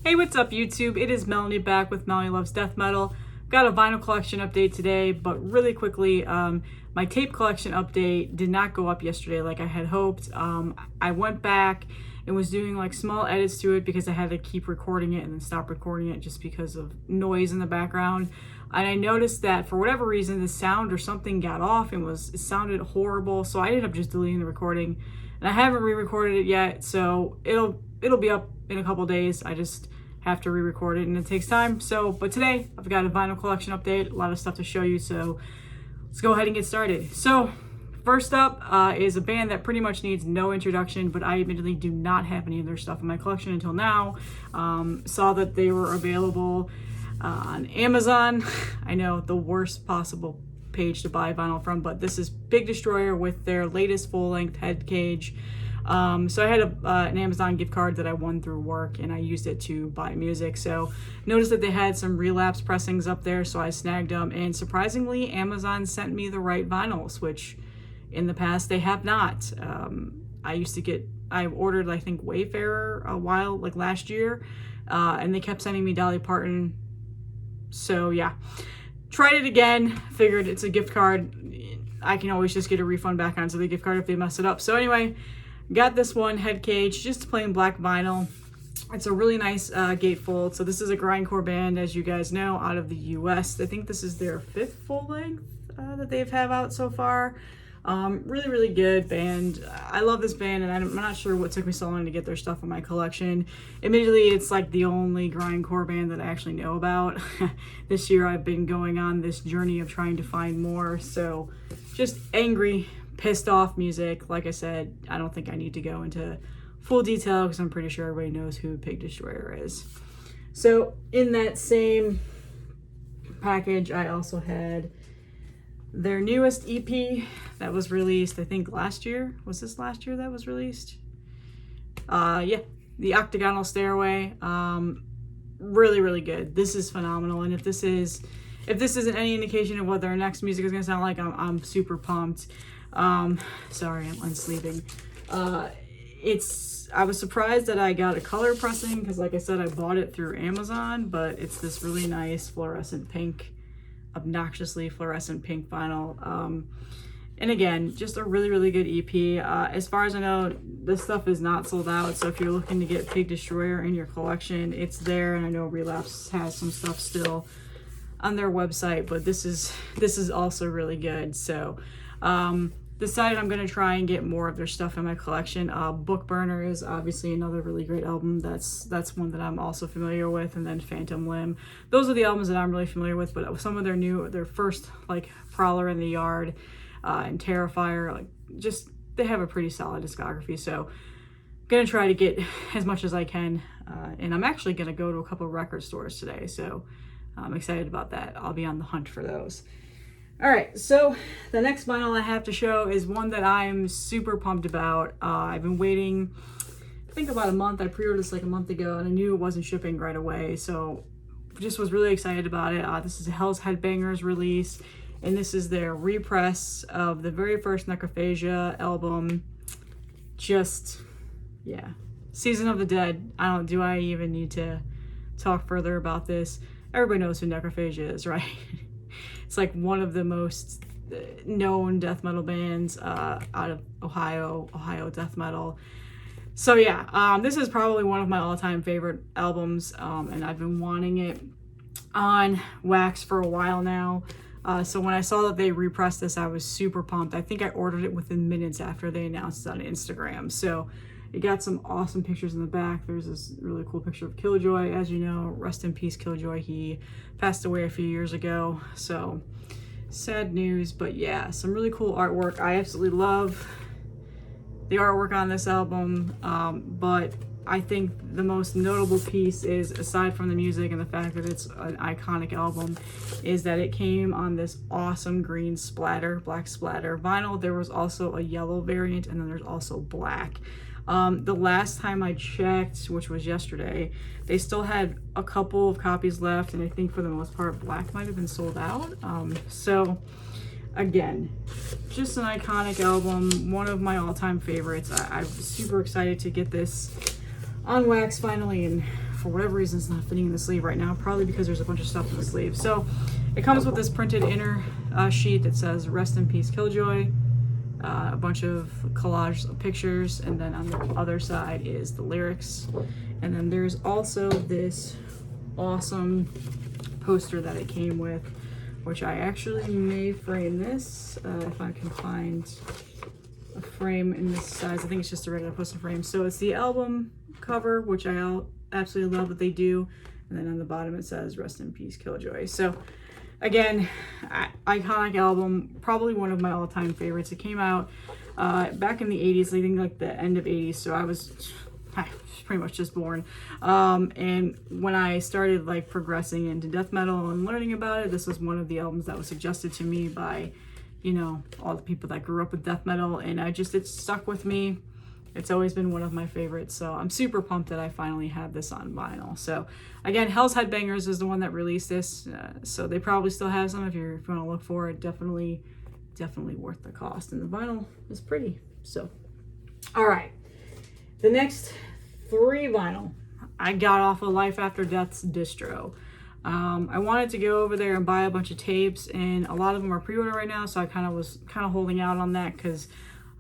Hey, what's up YouTube? It is Melanie back with Melanie Loves Death Metal. Got a vinyl collection update today, but really quickly, my tape collection update did not go up yesterday like I had hoped. I went back and was doing like small edits to it because I had to keep recording it and then stop recording it just because of noise in the background. And I noticed that for whatever reason, the sound or something got off and it sounded horrible. So I ended up just deleting the recording, and I haven't re-recorded it yet. So it'll be up in a couple days. I just have to re-record it and it takes time. But today I've got a vinyl collection update, a lot of stuff to show you. So let's go ahead and get started. So first up is a band that pretty much needs no introduction, but I admittedly do not have any of their stuff in my collection until now. Saw that they were available on Amazon. I know, the worst possible page to buy vinyl from, but this is Big Destroyer with their latest full-length Head Cage. So I had an Amazon gift card that I won through work, and I used it to buy music. So noticed that they had some Relapse pressings up there, so I snagged them. And surprisingly, Amazon sent me the right vinyls, which in the past they have not. I ordered, I think, Wayfarer a while, like last year, and they kept sending me Dolly Parton. So yeah, tried it again, figured it's a gift card. I can always just get a refund back onto the gift card if they mess it up. So anyway, got this one, Head Cage, just plain black vinyl. It's a really nice gatefold. So this is a grindcore band, as you guys know, out of the US. I think this is their 5th full length that they've out so far. Really, really good band. I love this band, and I'm not sure what took me so long to get their stuff in my collection. Admittedly, it's like the only grindcore band that I actually know about. This year I've been going on this journey of trying to find more. So just angry, pissed off music. Like I said, I don't think I need to go into full detail because I'm pretty sure everybody knows who Big Destroyer is. So in that same package, I also had their newest EP that was released, I think last year. Was this last year that was released? Yeah, the Octagonal Stairway. Really, really good. This is phenomenal. And if this isn't any indication of what their next music is gonna sound like, I'm super pumped. Sorry, I'm sleeping. I was surprised that I got a color pressing because, like I said, I bought it through Amazon, but it's this really nice fluorescent pink, obnoxiously fluorescent pink vinyl. And again, just a really, really good EP. As far as I know, this stuff is not sold out, so if you're looking to get Big Destroyer in your collection, it's there. And I know Relapse has some stuff still on their website, but this is also really good. So decided I'm going to try and get more of their stuff in my collection. Book Burner is obviously another really great album. That's one that I'm also familiar with. And then Phantom Limb. Those are the albums that I'm really familiar with, but some of their first, like Prowler in the Yard and Terrifier, like just, they have a pretty solid discography. So I'm going to try to get as much as I can. And I'm actually going to go to a couple of record stores today. So I'm excited about that. I'll be on the hunt for those. All right, so the next vinyl I have to show is one that I'm super pumped about. I've been waiting, I think about a month. I pre-ordered this like a month ago, and I knew it wasn't shipping right away, so just was really excited about it. This is a Hell's Headbangers release, and this is their repress of the very first Necrophagia album. Just, yeah. Season of the Dead. Do I even need to talk further about this? Everybody knows who Necrophagia is, right? It's like one of the most known death metal bands out of Ohio death metal. So yeah, this is probably one of my all-time favorite albums, and I've been wanting it on wax for a while now. So when I saw that they repressed this, I was super pumped. I think I ordered it within minutes after they announced it on Instagram. So it got some awesome pictures in the back. There's this really cool picture of Killjoy. As you know, rest in peace, Killjoy. He passed away a few years ago. So sad news, but yeah, some really cool artwork. I absolutely love the artwork on this album. But I think the most notable piece is, aside from the music and the fact that it's an iconic album, is that it came on this awesome green splatter, black splatter vinyl. There was also a yellow variant, and then there's also black. The last time I checked, which was yesterday, they still had a couple of copies left, and I think for the most part black might have been sold out. So again, just an iconic album, one of my all-time favorites. I'm super excited to get this on wax finally and for whatever reason it's not fitting in the sleeve right now, probably because there's a bunch of stuff in the sleeve. So it comes with this printed inner sheet that says "Rest in Peace, Killjoy," a bunch of collage of pictures, and then on the other side is the lyrics. And then there's also this awesome poster that it came with, which I actually may frame this if I can find a frame in this size. I think it's just a regular poster frame. So it's the album cover, which I absolutely love that they do, and then on the bottom it says "Rest in Peace, Killjoy." So again, iconic album, probably one of my all-time favorites. It came out back in the 80s, I think like the end of 80s, so I was pretty much just born. And when I started like progressing into death metal and learning about it, this was one of the albums that was suggested to me by, you know, all the people that grew up with death metal, and it stuck with me. It's always been one of my favorites, so I'm super pumped that I finally have this on vinyl. So again, Hell's Headbangers is the one that released this, so they probably still have some if you want to look for it. Definitely worth the cost, and the vinyl is pretty. So all right, the next 3 vinyl I got off of Life After Death's distro. I wanted to go over there and buy a bunch of tapes, and a lot of them are pre-order right now, so I was holding out on that because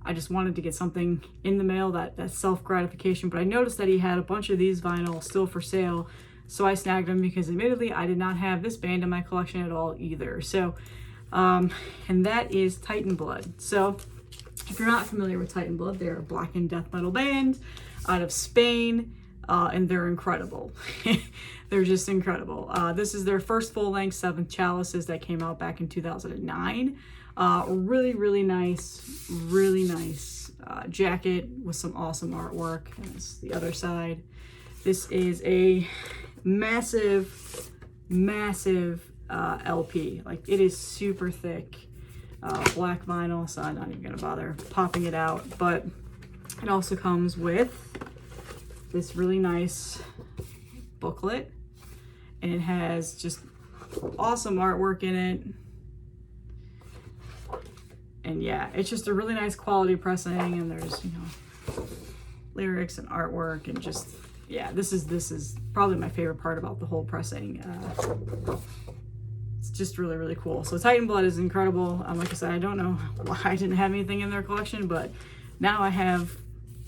I just wanted to get something in the mail, that self-gratification. But I noticed that he had a bunch of these vinyls still for sale, so I snagged them because admittedly I did not have this band in my collection at all either. So and that is Teitanblood. So if you're not familiar with Teitanblood, they're a blackened death metal band out of Spain, and they're incredible. They're just incredible. This is their first full-length 7 Chalices that came out back in 2009. Really nice jacket with some awesome artwork. And it's the other side. This is a massive LP. Like, it is super thick, black vinyl, so I'm not even gonna bother popping it out. But it also comes with this really nice booklet, and it has just awesome artwork in it. And yeah, it's just a really nice quality pressing, and there's, you know, lyrics and artwork, and just, yeah, this is probably my favorite part about the whole pressing. It's just really cool. So Teitanblood is incredible. Like I said, I don't know why I didn't have anything in their collection, but now I have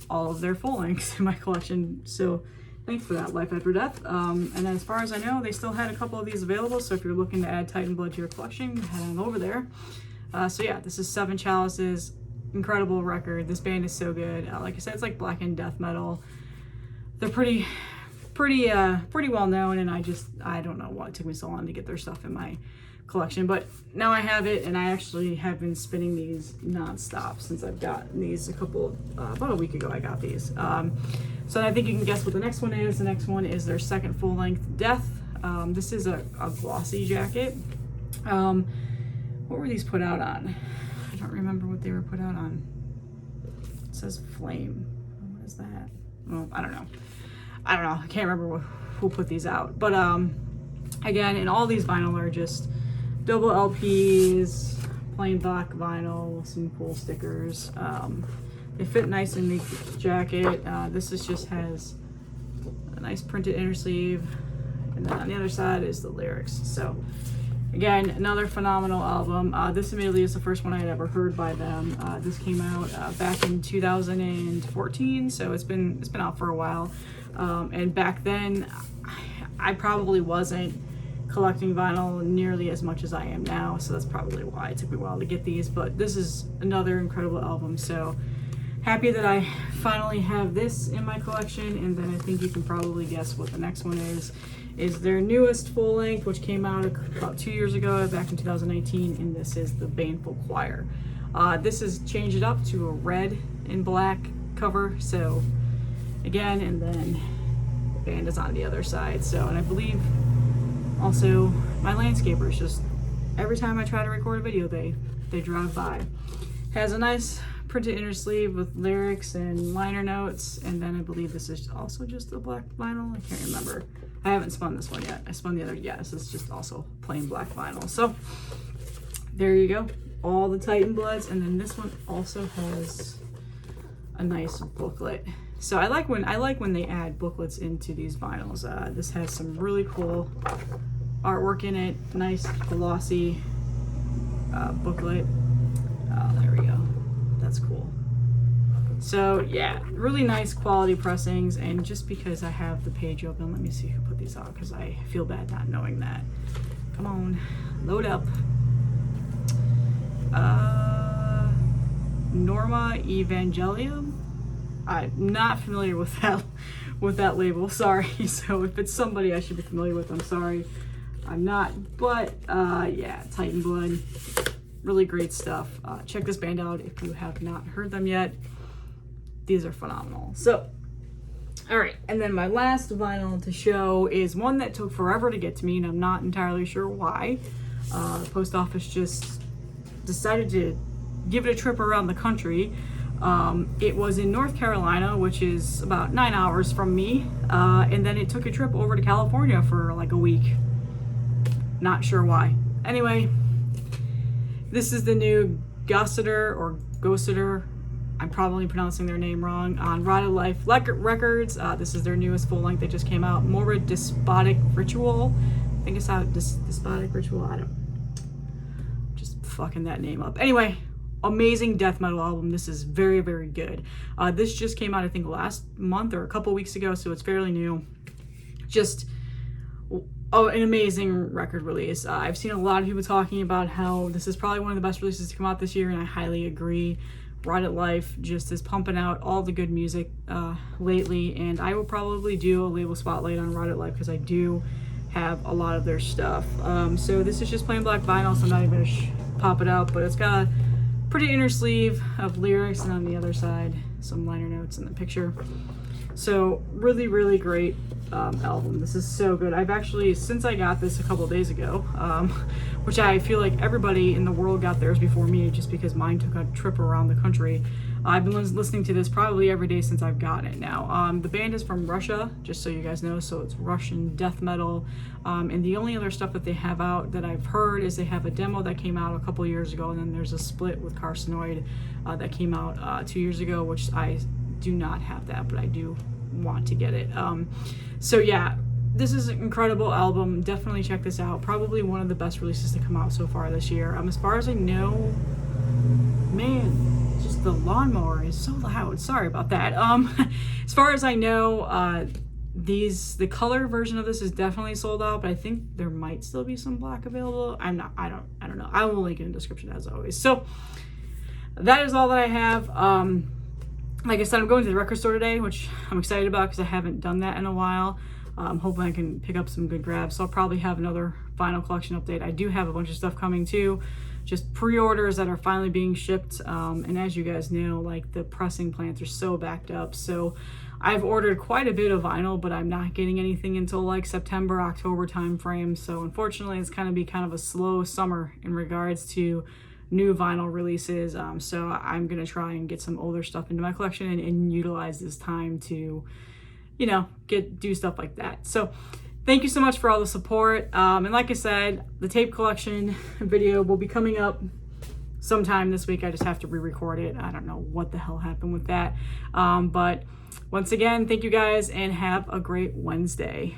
all of their full lengths in my collection. So thanks for that, Life After Death. And as far as I know, they still had a couple of these available, so if you're looking to add Teitanblood to your collection, head on over there. So yeah, this is 7 Chalices, incredible record. This band is so good. Like I said, it's like blackened death metal. They're pretty well known, and I don't know why it took me so long to get their stuff in my collection, but now I have it, and I actually have been spinning these nonstop since I've gotten these about a week ago. I got these. So I think you can guess what the next one is. The next one is their second full-length Death. This is a glossy jacket. What were these put out on? I don't remember what they were put out on. It says Flame. What is that? Well, I don't know. I can't remember who put these out. But again, and all these vinyl are just double LPs, plain black vinyl, some cool stickers. They fit nice in the jacket. This just has a nice printed inner sleeve, and then on the other side is the lyrics. So again, another phenomenal album. This admittedly is the first one I had ever heard by them. This came out back in 2014, so it's been out for a while. And back then, I probably wasn't collecting vinyl nearly as much as I am now, so that's probably why it took me a while to get these. But this is another incredible album, so happy that I finally have this in my collection. And then I think you can probably guess what the next one is their newest full length, which came out about 2 years ago, back in 2019, and this is the Baneful Choir. This is changed up to a red and black cover, so again, and then the band is on the other side. So, and I believe also my landscapers, just every time I try to record a video, they drive by. Has a nice printed inner sleeve with lyrics and liner notes, and then I believe this is also just a black vinyl. I can't remember. I haven't spun this one yet. I spun the other. Yeah, this is just also plain black vinyl. So there you go, all the Teitanbloods. And then this one also has a nice booklet. So I like when they add booklets into these vinyls. This has some really cool artwork in it. Nice glossy booklet. Oh, there we go. That's cool. So yeah, really nice quality pressings. And just because I have the page open, let me see who put these out, because I feel bad not knowing that. Come on, load up. Norma Evangelium. I'm not familiar with that label. Sorry. So if it's somebody I should be familiar with, I'm sorry. I'm not. But yeah, Teitanblood. Really great stuff. Check this band out if you have not heard them yet. These are phenomenal. So, all right. And then my last vinyl to show is one that took forever to get to me, and I'm not entirely sure why. The post office just decided to give it a trip around the country. It was in North Carolina, which is about 9 hours from me, and then it took a trip over to California for like a week. Not sure why. Anyway, this is the new Gosudar. I'm probably pronouncing their name wrong. On Rotted Life Records. This is their newest full length that just came out. Morbid Despotic Ritual. I think it's out. Despotic Ritual. I don't. Just fucking that name up. Anyway. Amazing death metal album. This is very, very good. This just came out, I think, last month or a couple weeks ago, so it's fairly new. Just an amazing record release. I've seen a lot of people talking about how this is probably one of the best releases to come out this year, and I highly agree. Rotted Life just is pumping out all the good music lately, and I will probably do a label spotlight on Rotted Life because I do have a lot of their stuff. So this is just plain black vinyl, so I'm not even going to pop it out, but it's got a pretty inner sleeve of lyrics, and on the other side some liner notes in the picture. So really, really great album. This is so good. I've actually, since I got this a couple of days ago, which I feel like everybody in the world got theirs before me, just because mine took a trip around the country. I've been listening to this probably every day since I've gotten it now. The band is from Russia, just so you guys know, so it's Russian death metal. And the only other stuff that they have out that I've heard is they have a demo that came out a couple years ago, and then there's a split with Carcinoid that came out 2 years ago, which I do not have that, but I do want to get it. So yeah, this is an incredible album. Definitely check this out. Probably one of the best releases to come out so far this year. As far as I know, man, just the lawnmower is so loud. Sorry about that. As far as I know, the color version of this is definitely sold out, but I think there might still be some black available. I don't know. I will link it in the description as always. So that is all that I have. Like I said, I'm going to the record store today, which I'm excited about because I haven't done that in a while. I'm hoping I can pick up some good grabs. So I'll probably have another vinyl collection update. I do have a bunch of stuff coming too. Just pre-orders that are finally being shipped. And as you guys know, like the pressing plants are so backed up. So I've ordered quite a bit of vinyl, but I'm not getting anything until like September, October time frame. So unfortunately, it's going to be kind of a slow summer in regards to new vinyl releases. So I'm going to try and get some older stuff into my collection and utilize this time to, you know, do stuff like that. So thank you so much for all the support. And like I said, the tape collection video will be coming up sometime this week. I just have to re-record it. I don't know what the hell happened with that. But once again, thank you guys and have a great Wednesday.